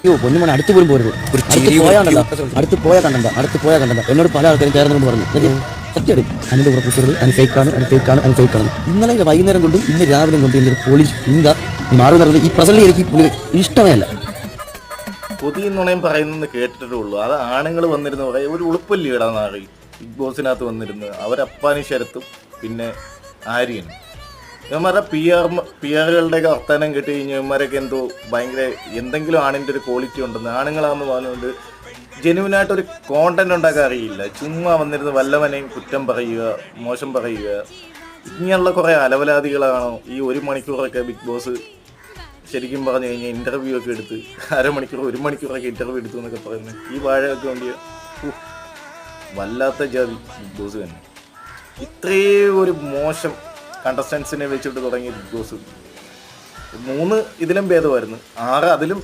അയ്യോ പൊന്നുമോനെ അടുത്ത് പോലും പോരുത്. അടുത്ത് പോയാൽ കണ്ടണ്ട എന്നോട് പല ആൾക്കാരും ചേർന്നു പറഞ്ഞു. സത്യം അതിന്റെ കൂടെ കുറിച്ചത് അത് ഫേക്കാണ്. ഇന്നലെ വൈകുന്നേരം കൊണ്ടും ഇന്ന് രാവിലെ കൊണ്ടും എൻ്റെ പോലീസ് ഇന്ത മാറി നടന്നത് ഈ പ്രസന്റ് എനിക്ക് ഇഷ്ടമേ അല്ല. പുതിയ നുണയും പറയുന്നെന്ന് കേട്ടിട്ടേ ഉള്ളൂ. അത് ആണുങ്ങൾ വന്നിരുന്ന പറയാം ഒരു ഉളുപ്പല്ലി ഇടാൻ നാറി ബിഗ് ബോസിനകത്ത് വന്നിരുന്ന് അവരപ്പാനി ശരത്തും പിന്നെ ആര്യനും ഇവന്മാരുടെ പി ആറുകളുടെയൊക്കെ വർത്തമാനം കേട്ട് കഴിഞ്ഞാൽ ഇവന്മാരൊക്കെ എന്തോ ഭയങ്കര എന്തെങ്കിലും ആണിൻ്റെ ഒരു ക്വാളിറ്റി ഉണ്ടെന്ന് ആണുങ്ങളാണെന്ന് പറഞ്ഞുകൊണ്ട് ജെന്യൂനായിട്ടൊരു കോണ്ടന്റ് ഉണ്ടാക്കാൻ അറിയില്ല. ചുമ്മാ വന്നിരുന്ന് വല്ലവനെയും കുറ്റം പറയുക, മോശം പറയുക, ഇങ്ങനെയുള്ള കുറേ അലവലാദികളാണോ ഈ 1 മണിക്കൂറൊക്കെ ബിഗ് ബോസ് ശരിക്കും പറഞ്ഞു കഴിഞ്ഞാൽ ഇൻ്റർവ്യൂ ഒക്കെ എടുത്ത് 1 മണിക്കൂറൊക്കെ ഇൻ്റർവ്യൂ എടുത്തു എന്നൊക്കെ പറയുന്നത്. ഈ വാഴയൊക്കെ വേണ്ടിയ വല്ലാത്ത ജാതി ബിഗ് ബോസ് തന്നെ. ഇത്രയും ഒരു മോശം കണ്ടസ്റ്റൻസിനെ വെച്ചിട്ട് തുടങ്ങിയ ബിഗ് ബോസ് 3 ഇതിലും ഭേദമായിരുന്നു, 6 ഇതിലും